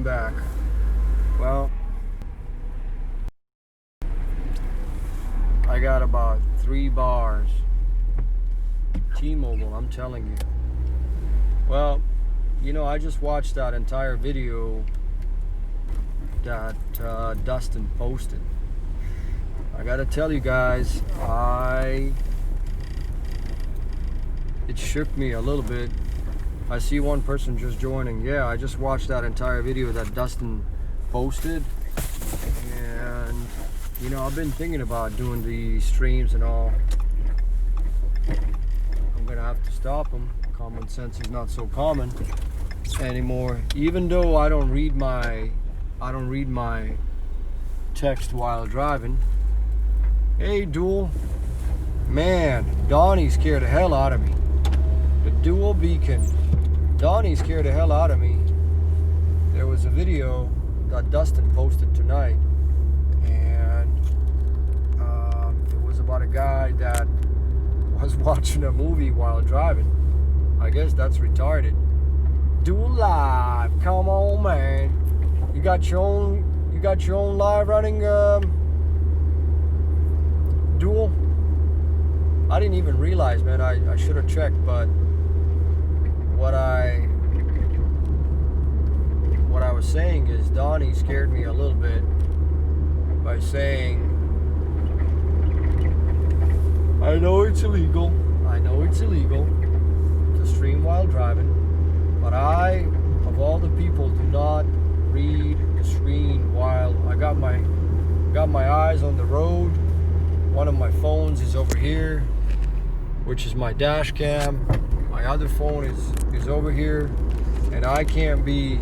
I'm back. Well, I got about 3 bars. T-Mobile, I'm telling you. Well, you know, I just watched that entire video that Dustin posted. I gotta tell you guys, it shook me a little bit. I see one person just joining. Yeah, I just watched that entire video that Dustin posted, and you know, I've been thinking about doing the streams and all. I'm gonna have to stop them. Common sense is not so common anymore. Even though I don't read my text while driving. Hey, Dual. Man, Donnie scared the hell out of me. The Dual Beacon. Donnie scared the hell out of me. There was a video that Dustin posted tonight, and it was about a guy that was watching a movie while driving. I guess that's retarded. Dual Live, come on, man. You got your own live running Dual? I didn't even realize, man. I should have checked, but what I was saying is Donnie scared me a little bit by saying, I know it's illegal to stream while driving, but I, of all the people, do not read the screen while I got my eyes on the road. One of my phones is over here, which is my dash cam. My other phone is over here, and I can't be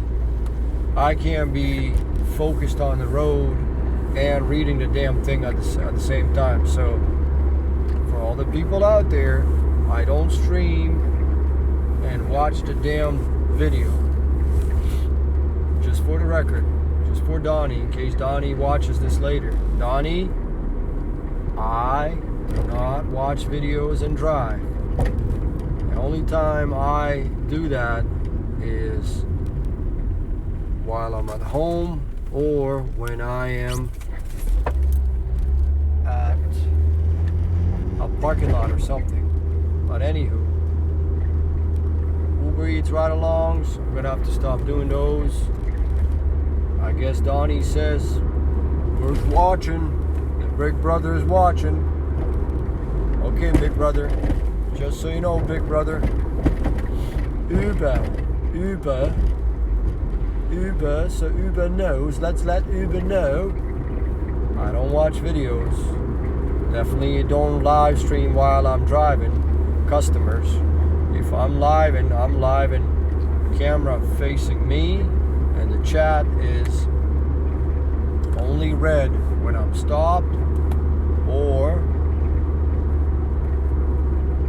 focused on the road and reading the damn thing at the same time. So for all the people out there, I don't stream and watch the damn video. Just for the record, just for Donnie, in case Donnie watches this later. Donnie, I do not watch videos and drive. The only time I do that is while I'm at home or when I am at a parking lot or something. But anywho, Uber Eats ride-alongs, I'm gonna have to stop doing those. I guess Donnie says we're watching. The Big Brother is watching. Okay, Big Brother. Just so you know, Big Brother. Uber, so Uber knows. Let's let Uber know. I don't watch videos. Definitely don't live stream while I'm driving. Customers. If I'm living, camera facing me, and the chat is only red when I'm stopped or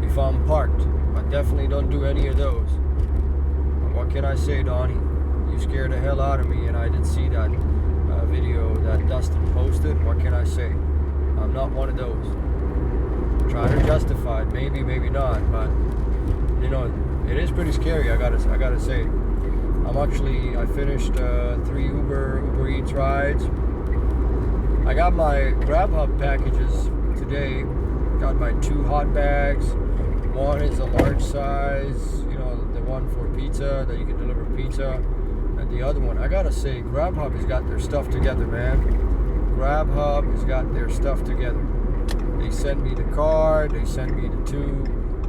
if I'm parked. I definitely don't do any of those. And what can I say, Donnie? You scared the hell out of me, and I did see that video that Dustin posted. What can I say? I'm not one of those. Try to justify it, maybe not, but you know, it is pretty scary. I gotta say. I finished 3 Uber Eats rides. I got my Grubhub packages today. Got my 2 hot bags. One is a large size, you know, the one for pizza, that you can deliver pizza. And the other one, I gotta say, Grubhub has got their stuff together, man. Grubhub has got their stuff together. They sent me the card, they sent me the 2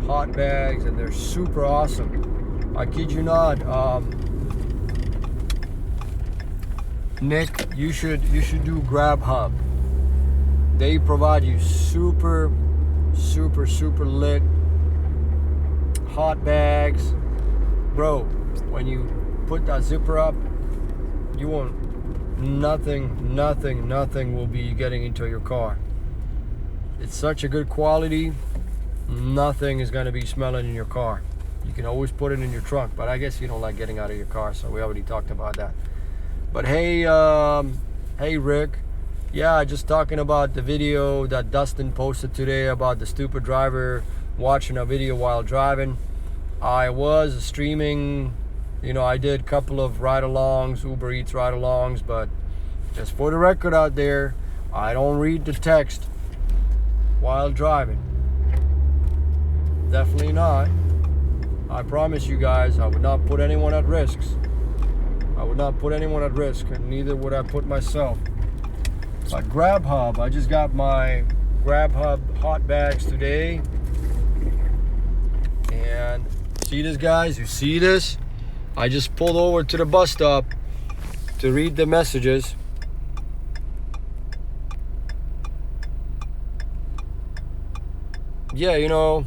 hot bags, and they're super awesome. I kid you not. Nick, you should do Grubhub. They provide you super lit hot bags. Bro, when you put that zipper up, you won't, nothing will be getting into your car. It's such a good quality, nothing is going to be smelling in your car. You can always put it in your trunk, but I guess you don't like getting out of your car, so we already talked about that. But hey Rick, yeah, just talking about the video that Dustin posted today about the stupid driver watching a video while driving. I was streaming You know, I did a couple of ride-alongs, Uber Eats ride-alongs, but just for the record out there, I don't read the text while driving. Definitely not. I promise you guys, I would not put anyone at risk. I would not put anyone at risk, and neither would I put myself. But Grubhub, I just got my Grubhub hot bags today. And see this, guys? You see this? I just pulled over to the bus stop to read the messages. Yeah, you know,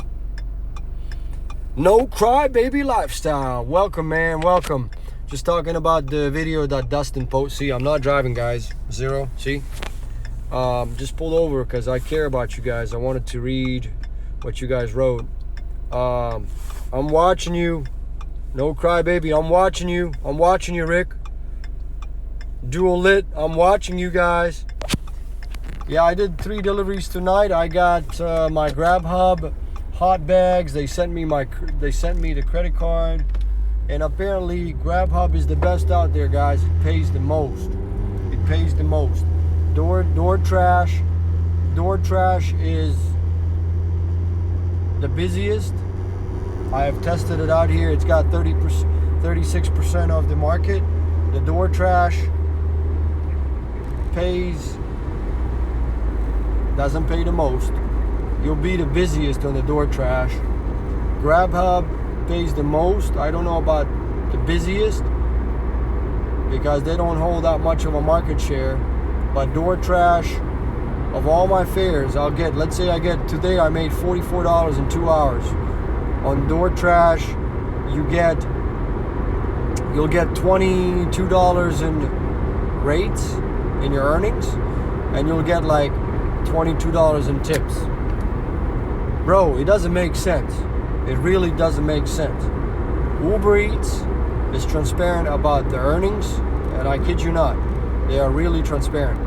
no crybaby lifestyle. Welcome, man, welcome. Just talking about the video that Dustin posted. See, I'm not driving, guys. Zero, see? Just pulled over because I care about you guys. I wanted to read what you guys wrote. I'm watching you. No crybaby, I'm watching you. I'm watching you, Rick. Dual lit, I'm watching you guys. Yeah, I did 3 deliveries tonight. I got my Grubhub hot bags. They sent me the credit card, and apparently Grubhub is the best out there, guys. It pays the most. It pays the most. DoorTrash is the busiest. I have tested it out here. It's got 36% of the market. The DoorTrash doesn't pay the most. You'll be the busiest on the DoorTrash. Grubhub pays the most. I don't know about the busiest because they don't hold that much of a market share. But DoorTrash, of all my fares, I'll get, let's say I get, today I made $44 in 2 hours. On DoorTrash, you'll get $22 in rates in your earnings, and you'll get like $22 in tips. Bro, it doesn't make sense. It really doesn't make sense. Uber Eats is transparent about the earnings, and I kid you not, they are really transparent.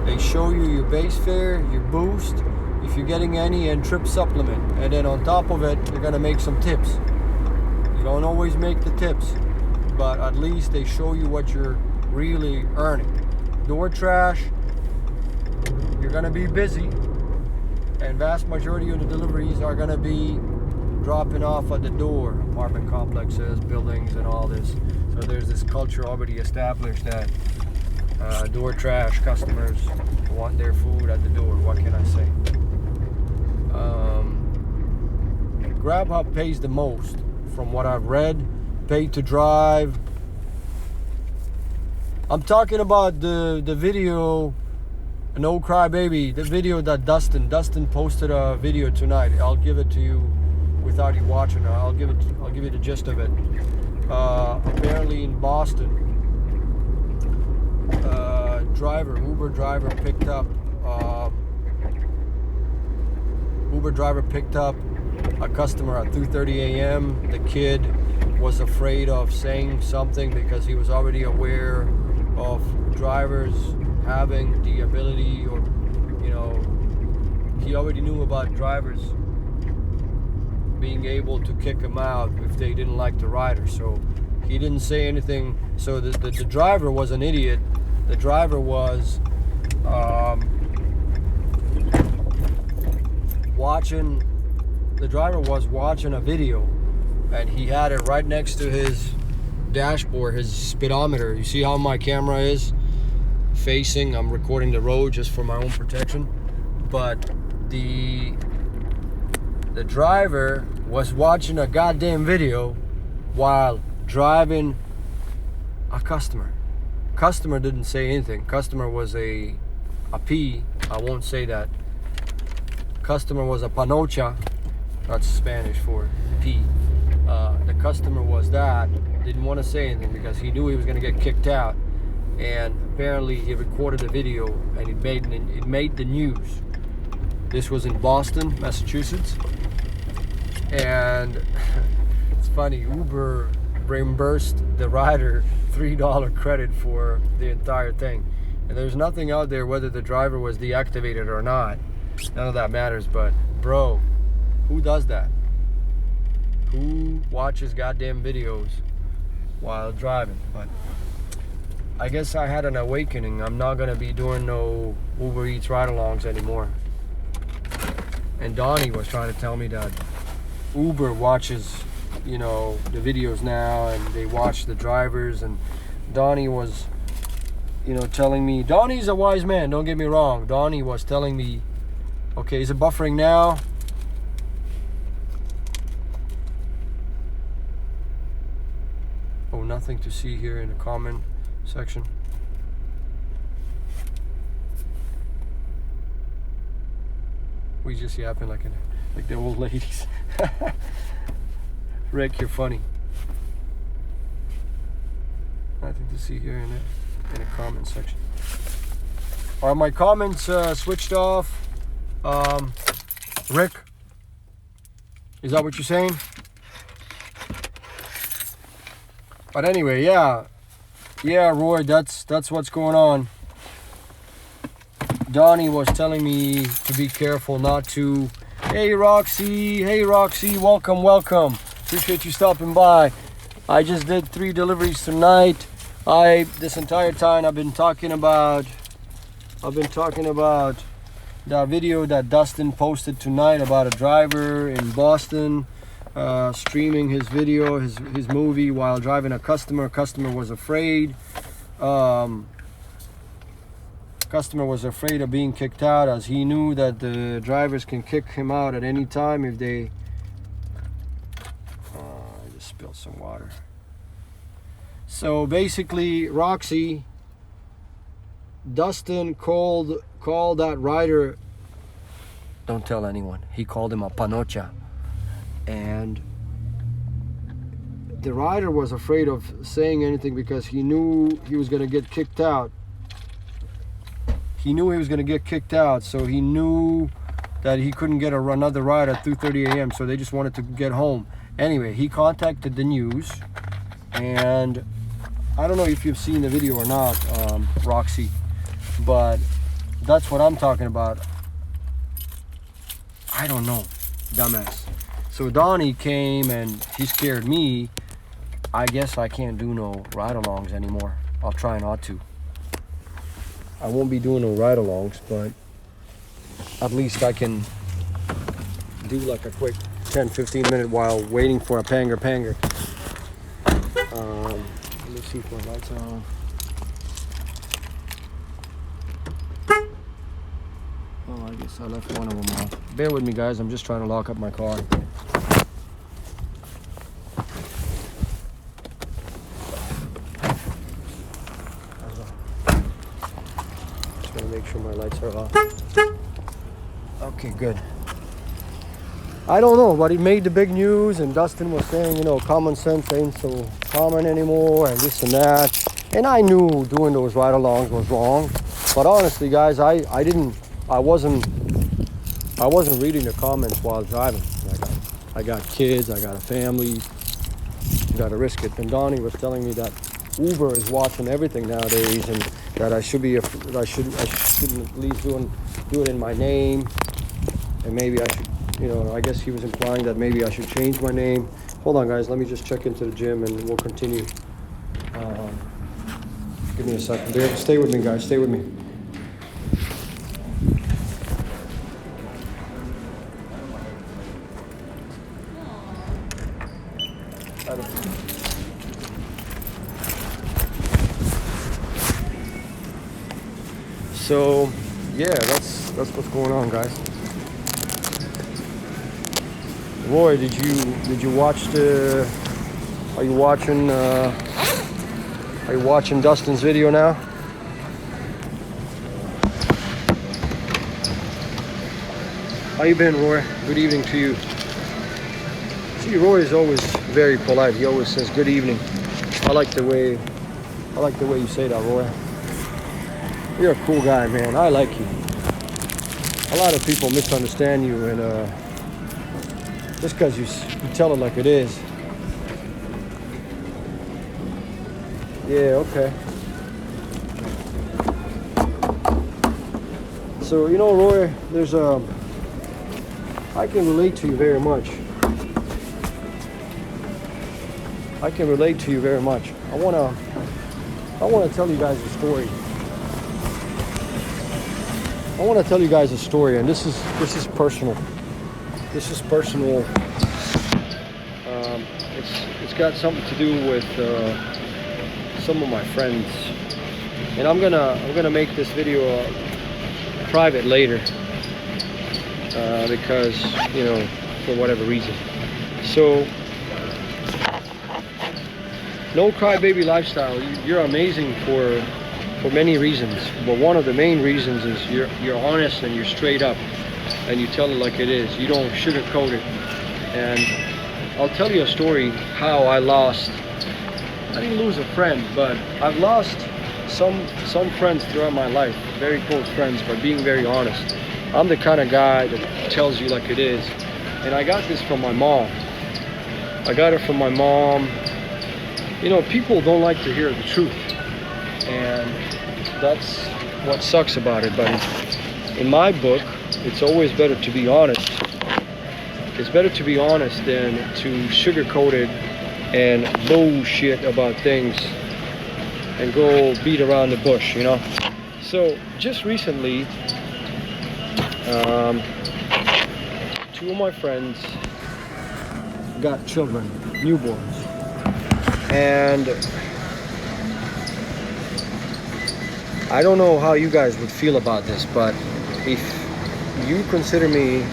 They show you your base fare, your boost, if you're getting any, and trip supplement, and then on top of it, you're gonna make some tips. You don't always make the tips, but at least they show you what you're really earning. DoorTrash, you're gonna be busy, and vast majority of the deliveries are gonna be dropping off at the door, apartment complexes, buildings, and all this. So there's this culture already established that DoorTrash customers want their food at the door. What can I say? Grubhub pays the most from what I've read. Pay to drive. I'm talking about the video, No Crybaby, the video that Dustin posted a video tonight. I'll give it to you without you watching. I'll give you the gist of it. Apparently in Boston, Uber driver picked up a customer at 2:30 a.m. The kid was afraid of saying something because he was already aware of drivers having the ability, or he already knew about drivers being able to kick him out if they didn't like the rider. So he didn't say anything. So the driver was an idiot. The driver was watching a video, and he had it right next to his dashboard, his speedometer. You see how my camera is facing? I'm recording the road just for my own protection. But the driver was watching a goddamn video while driving a customer. Customer didn't say anything. Customer was a P. I won't say that. Customer was a panocha. That's Spanish for P. The customer was that. Didn't want to say anything because he knew he was going to get kicked out. And apparently he recorded the video, and it made the news. This was in Boston, Massachusetts. And it's funny, Uber reimbursed the rider $3 credit for the entire thing. And there's nothing out there whether the driver was deactivated or not. None of that matters, but bro, who does that? Who watches goddamn videos while driving. But I guess I had an awakening. I'm not gonna be doing no Uber Eats ride-alongs anymore. And Donnie was trying to tell me that Uber watches, you know, the videos now, and they watch the drivers. And Donnie was, you know, telling me, Donnie's a wise man, don't get me wrong. Donnie was telling me, okay, is it buffering now? Oh, nothing to see here in the comment section. We just yapping like the old ladies. Rick, you're funny. Nothing to see here in the comment section. Are my comments switched off? Rick, is that what you're saying? But anyway, yeah, Roy, that's what's going on. Donnie was telling me to be careful not to. Hey Roxy, welcome. Appreciate you stopping by. I just did 3 deliveries tonight. This entire time I've been talking about that video that Dustin posted tonight about a driver in Boston streaming his video, his movie while driving a customer. Customer was afraid. Customer was afraid of being kicked out, as he knew that the drivers can kick him out at any time if they... I just spilled some water. So basically, Roxy, Dustin called that rider, don't tell anyone, he called him a panocha. And the rider was afraid of saying anything because he knew he was going to get kicked out. So he knew that he couldn't get another ride at 2:30 a.m. So they just wanted to get home. Anyway, he contacted the news, and I don't know if you've seen the video or not, Roxy, but that's what I'm talking about. I don't know, dumbass. So Donnie came and he scared me. I guess I can't do no ride-alongs anymore. I'll try not to. I won't be doing no ride-alongs, but at least I can do like a quick 10-15 minute while waiting for a panger. Let me see if my lights are on. Oh, I guess I left one of them off. Bear with me, guys. I'm just trying to lock up my car. Make sure my lights are off. Okay, good. I don't know, but it made the big news, and Dustin was saying, you know, common sense ain't so common anymore, and this and that. And I knew doing those ride-alongs was wrong, but honestly, guys, I wasn't reading the comments while driving. I got kids, I got a family, you gotta risk it. And Donnie was telling me that Uber is watching everything nowadays, and that I shouldn't at least do it in my name, and maybe I should, you know, I guess he was implying that maybe I should change my name. Hold on, guys, let me just check into the gym and we'll continue. Give me a second. Stay with me, guys. Stay with me. So, yeah, that's what's going on, guys. Roy, did you watch the? Are you watching Dustin's video now? How you been, Roy? Good evening to you. See, Roy is always very polite. He always says good evening. I like the way you say that, Roy. You're a cool guy, man. I like you. A lot of people misunderstand you, and just because you tell it like it is. Yeah, okay. So, you know, Roy, I can relate to you very much. I can relate to you very much. I wanna tell you guys a story. I want to tell you guys a story, and this is personal. This is personal. It's got something to do with some of my friends, and I'm gonna make this video private later because for whatever reason. So, no crybaby lifestyle. You're amazing for many reasons, but one of the main reasons is you're honest and you're straight up and you tell it like it is. You don't sugarcoat it. And I'll tell you a story how I didn't lose a friend, but I've lost some friends throughout my life, very close friends, by being very honest. I'm the kind of guy that tells you like it is, and I got this from my mom. I got it from my mom. People don't like to hear the truth, and that's what sucks about it. But in my book, it's always better to be honest. It's better to be honest than to sugarcoat it and bullshit about things and go beat around the bush, So just recently, two of my friends got children, newborns, and I don't know how you guys would feel about this, but if you consider me,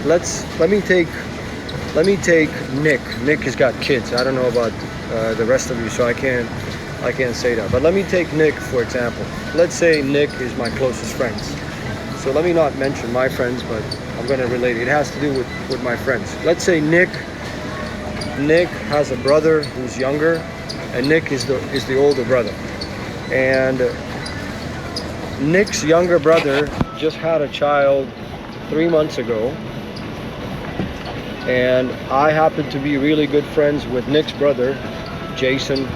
let me take Nick. Nick has got kids. I don't know about the rest of you, so I can't say that. But let me take Nick for example. Let's say Nick is my closest friends. So let me not mention my friends, but I'm gonna relate. It has to do with my friends. Let's say Nick has a brother who's younger, and Nick is the older brother, and Nick's younger brother just had a child 3 months ago, and I happen to be really good friends with Nick's brother, Jason,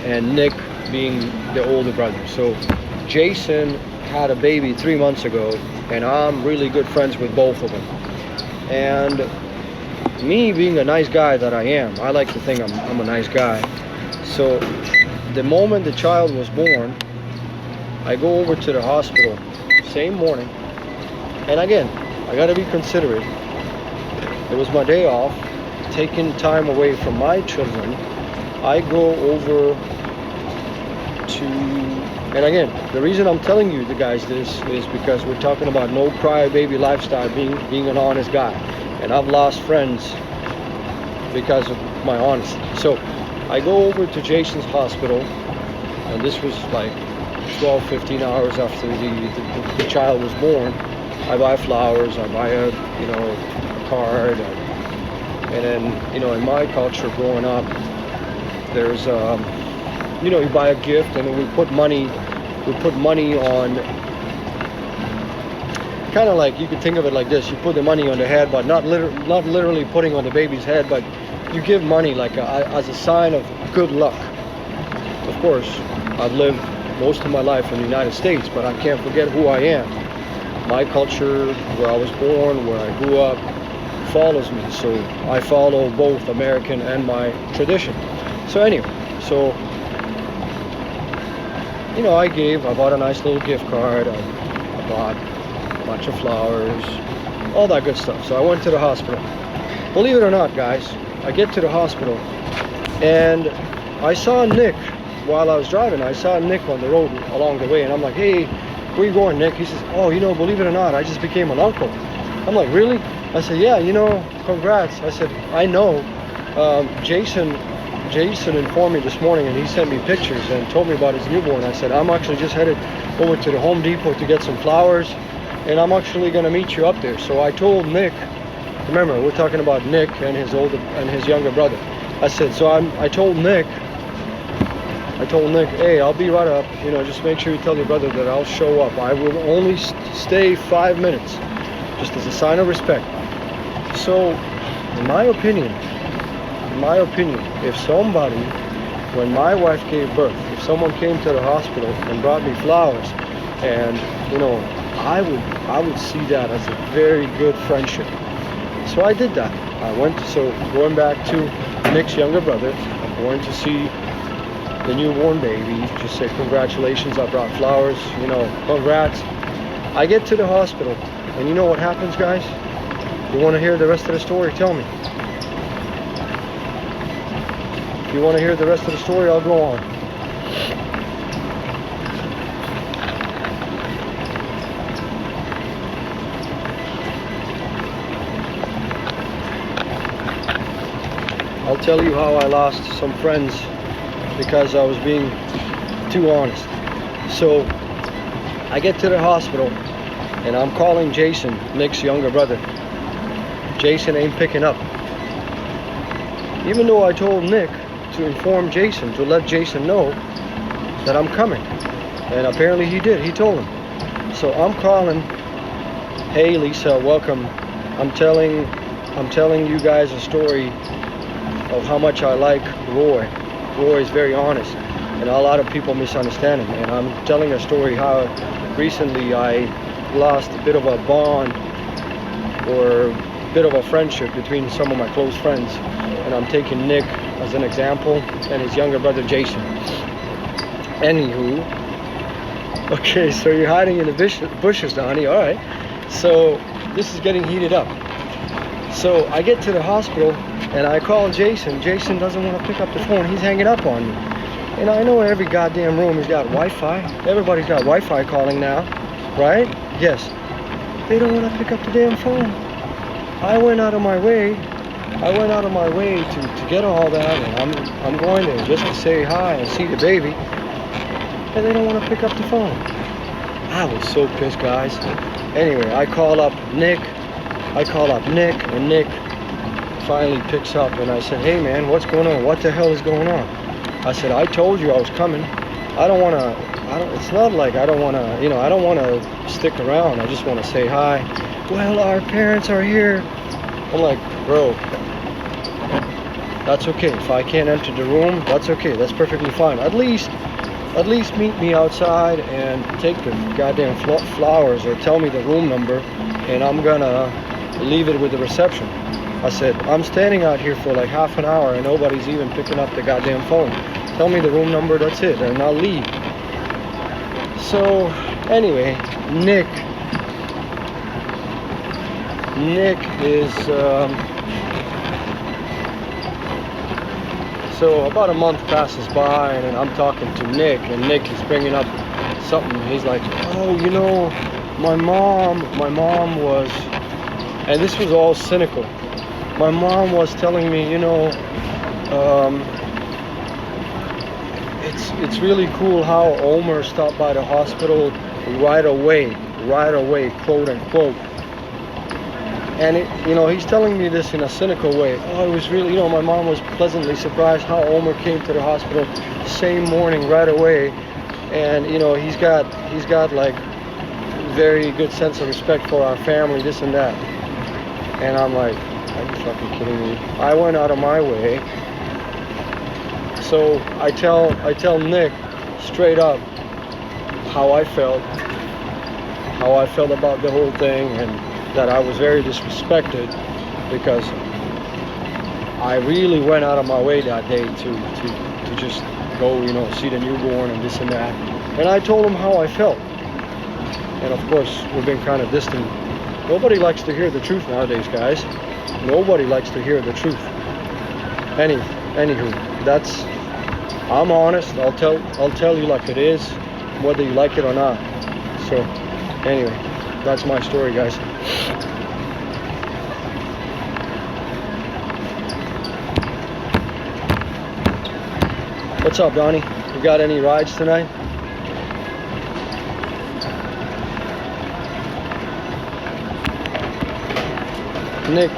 and Nick being the older brother. So Jason had a baby 3 months ago, and I'm really good friends with both of them. And me being a nice guy that I am, I like to think I'm a nice guy. So the moment the child was born, I go over to the hospital same morning, and again, I gotta be considerate. It was my day off, taking time away from my children. I go over to, and again, the reason I'm telling you guys this is because we're talking about no crybaby lifestyle, being an honest guy, and I've lost friends because of my honesty. So I go over to Jason's hospital, and this was like 12-15 hours after the child was born. I buy flowers, I buy a card, and then in my culture growing up, there's you buy a gift, and then we put money on, kind of like, you could think of it like this: you put the money on the head, but not literally putting on the baby's head, but you give money like as a sign of good luck. Of course, I've lived most of my life in the United States, but I can't forget who I am. My culture, where I was born, where I grew up, follows me. So I follow both American and my tradition. So anyway, I bought a nice little gift card. I bought a bunch of flowers, all that good stuff. So I went to the hospital. Believe it or not, guys, I get to the hospital, and I saw Nick. While I was driving, I saw Nick on the road along the way, and I'm like, "Hey, where you going, Nick?" He says, "Oh, believe it or not, I just became an uncle." I'm like, "Really?" I said, "Yeah, congrats." I said, "I know. Jason informed me this morning, and he sent me pictures and told me about his newborn." I said, "I'm actually just headed over to the Home Depot to get some flowers, and I'm actually going to meet you up there." So I told Nick, remember, we're talking about Nick and his younger brother. I said, I told Nick, "Hey, I'll be right up. Just make sure you tell your brother that I'll show up. I will only stay 5 minutes, just as a sign of respect." So, in my opinion, if somebody, when my wife gave birth, if someone came to the hospital and brought me flowers, and I would see that as a very good friendship. So I did that. Going back to Nick's younger brother, I going to see the newborn baby. Just say congratulations, I brought flowers, you know, congrats. I get to the hospital, and you know what happens, guys? You want to hear the rest of the story? Tell me. If you want to hear the rest of the story, I'll go on. I'll tell you how I lost some friends because I was being too honest. So I get to the hospital and I'm calling Jason, Nick's younger brother. Jason ain't picking up. Even though I told Nick to inform Jason, to let Jason know that I'm coming. And apparently he did, he told him. So I'm calling, hey Lisa, welcome. I'm telling you guys a story of how much I like Roy. Roy is very honest, and a lot of people misunderstand him. And I'm telling a story how recently I lost a bit of a bond or a bit of a friendship between some of my close friends. And I'm taking Nick as an example and his younger brother Jason. Anywho, okay, so you're hiding in the bushes, Donnie. All right. So this is getting heated up. So I get to the hospital and I call Jason. Jason doesn't want to pick up the phone. He's hanging up on me. And I know every goddamn room has got Wi-Fi. Everybody's got Wi-Fi calling now, right? Yes. They don't want to pick up the damn phone. I went out of my way to get all that, and I'm going there just to say hi and see the baby, and they don't want to pick up the phone. I was so pissed, guys. Anyway, I call up Nick, and Nick finally picks up, and I said, hey man, what's going on? What the hell is going on? I said, I told you I was coming. It's not like I don't want to, I don't want to stick around. I just want to say hi. Well, our parents are here. I'm like, bro, that's okay. If I can't enter the room, that's okay. That's perfectly fine. At least meet me outside and take the goddamn flowers or tell me the room number, and I'm gonna leave it with the reception. I said, I'm standing out here for like half an hour and nobody's even picking up the goddamn phone. Tell me the room number, that's it, and I'll leave. So anyway, Nick is so about a month passes by, and I'm talking to Nick, and Nick is bringing up something. He's like, oh, my mom was, and this was all cynical. My mom was telling me, it's really cool how Omer stopped by the hospital right away, quote unquote. And he's telling me this in a cynical way. Oh, it was really, my mom was pleasantly surprised how Omer came to the hospital same morning right away. And he's got like very good sense of respect for our family, this and that. And I'm like, are you fucking kidding me? I went out of my way. So I tell Nick straight up how I felt about the whole thing, and that I was very disrespected because I really went out of my way that day to just go, see the newborn and this and that. And I told him how I felt. And of course, we've been kind of distant. Nobody likes to hear the truth nowadays, guys. Nobody likes to hear the truth. Anywho, I'm honest. I'll tell you like it is, whether you like it or not. So anyway, that's my story, guys. What's up, Donnie? You got any rides tonight? Nick,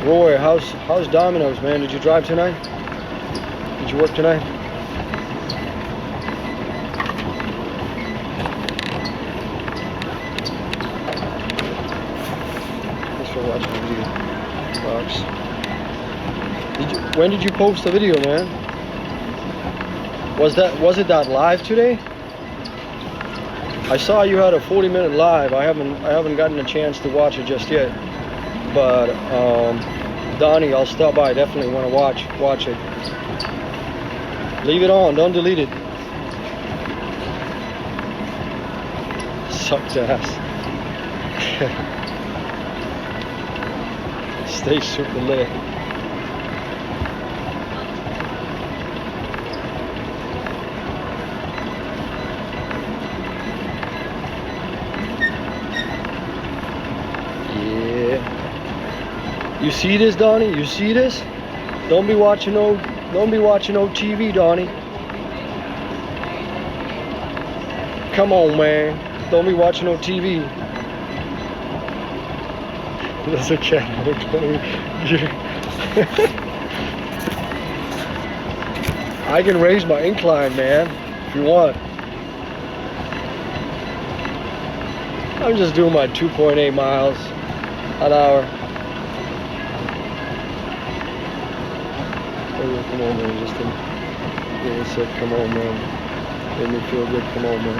Roy, how's Domino's, man? Did you drive tonight? Did you work tonight? Thanks for watching the video, Fox. When did you post the video, man? Was it that live today? I saw you had a 40-minute live. I haven't gotten a chance to watch it just yet. But Donnie, I'll stop by. Definitely want to watch it. Leave it on. Don't delete it. Sucks ass. Stay super lit. You see this, Donnie? You see this? Don't be watching no TV, Donnie. Come on, man. Don't be watching no TV. There's a cat. I can raise my incline, man, if you want. I'm just doing my 2.8 miles an hour. Come on, man, just said, come on, man. Made me feel good, come on, man.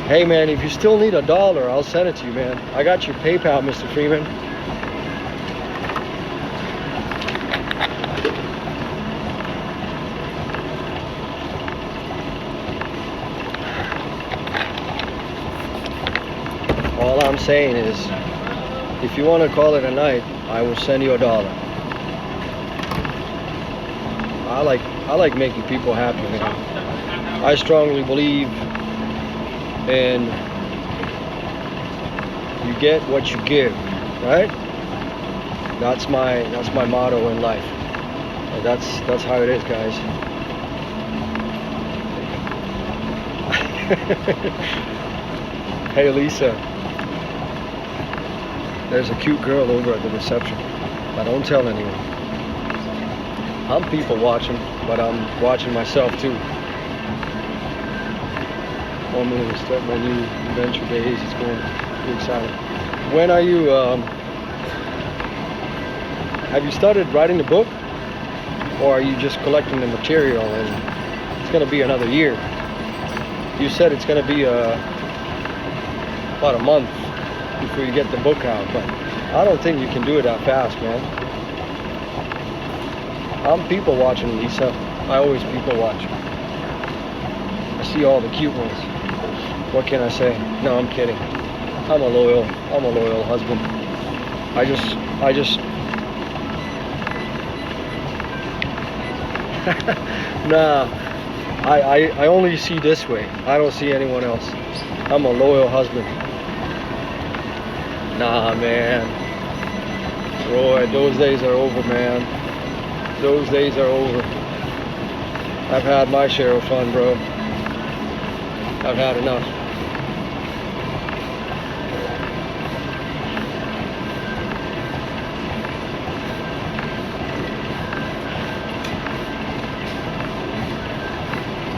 Hey, man, if you still need $1, I'll send it to you, man. I got your PayPal, Mr. Freeman. All I'm saying is, if you want to call it a night, I will send you $1. I like making people happy, man. I strongly believe in you get what you give, right? That's my motto in life. And that's how it is, guys. Hey, Lisa. There's a cute girl over at the reception. I don't tell anyone. I'm people watching, but I'm watching myself too. Want me to start my new adventure days. It's going to be exciting. When are you, have you started writing the book? Or are you just collecting the material and it's going to be another year? You said it's going to be about a month before you get the book out, but I don't think you can do it that fast, man. I'm people watching, Lisa. I always people watch. I see all the cute ones. What can I say? No, I'm kidding. I'm a loyal husband. I just nah, I only see this way. I don't see anyone else. I'm a loyal husband. Nah, man. Roy, those days are over, man. Those days are over. I've had my share of fun, bro. I've had enough.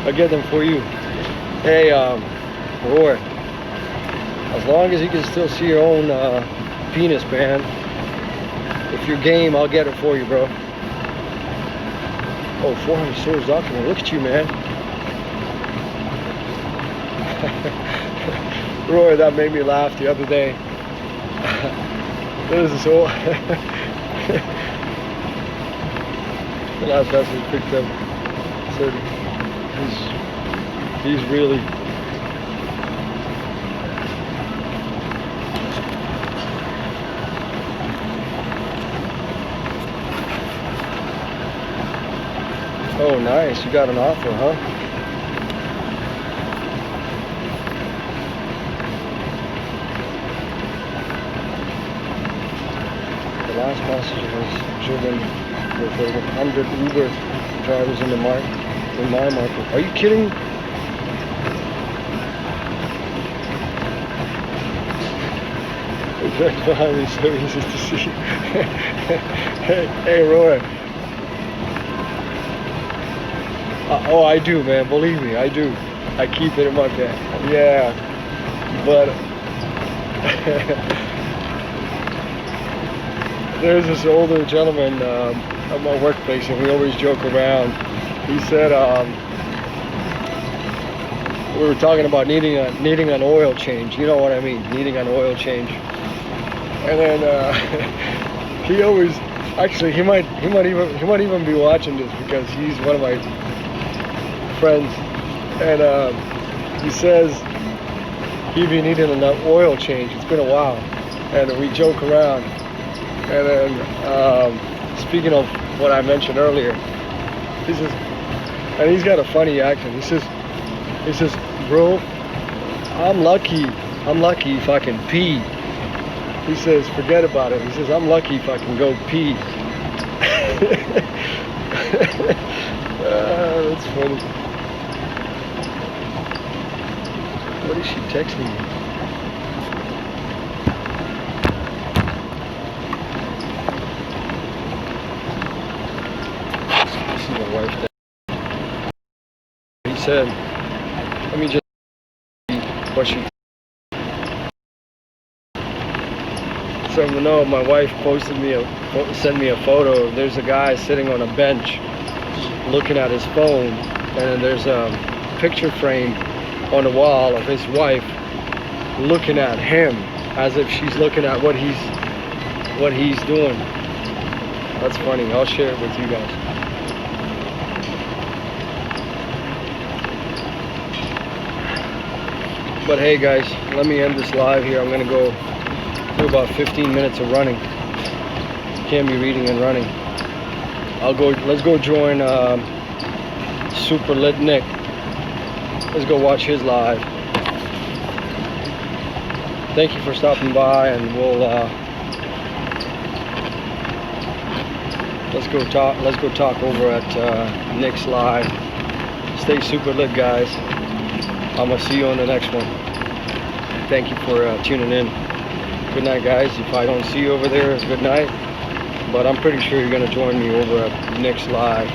I'll get them for you. Hey, Roy. As long as you can still see your own penis, man. If you're game, I'll get it for you, bro. Oh, 400 stores document. Look at you, man. Roy, that made me laugh the other day. This is so. The last person picked up said he's really. Oh, nice. You got an offer, huh? The last passenger was driven with over 100 Uber drivers in my market. Are you kidding? Right behind me, so easy to see. Hey, Roy. Oh, I do, man. Believe me, I do. I keep it in my bag. Yeah, but there's this older gentleman at my workplace, and we always joke around. He said, we were talking about needing an oil change. You know what I mean? Needing an oil change. And then he always, actually, he might even be watching this because he's one of my friends. And he says he'd be needing an oil change. It's been a while, and we joke around. And then speaking of what I mentioned earlier, he says, and he's got a funny accent. He says, bro, I'm lucky if I can pee. He says, forget about it. He says, I'm lucky if I can go pee. That's funny. What is she texting me? I see my wife there. He said, let me just see what she. So no, my wife sent me a photo. There's a guy sitting on a bench looking at his phone, and then there's a picture frame on the wall of his wife looking at him as if she's looking at what he's doing. That's funny. I'll share it with you guys. But hey guys, let me end this live here. I'm gonna go do about 15 minutes of running. Can't be reading and running. Let's go join Super Lit Nick. Let's go watch his live. Thank you for stopping by, and we'll let's go talk over at Nick's live. Stay super lit, guys. I'm gonna see you on the next one. Thank you for tuning in. Good night, guys. If I don't see you over there, good night. But I'm pretty sure you're gonna join me over at Nick's live.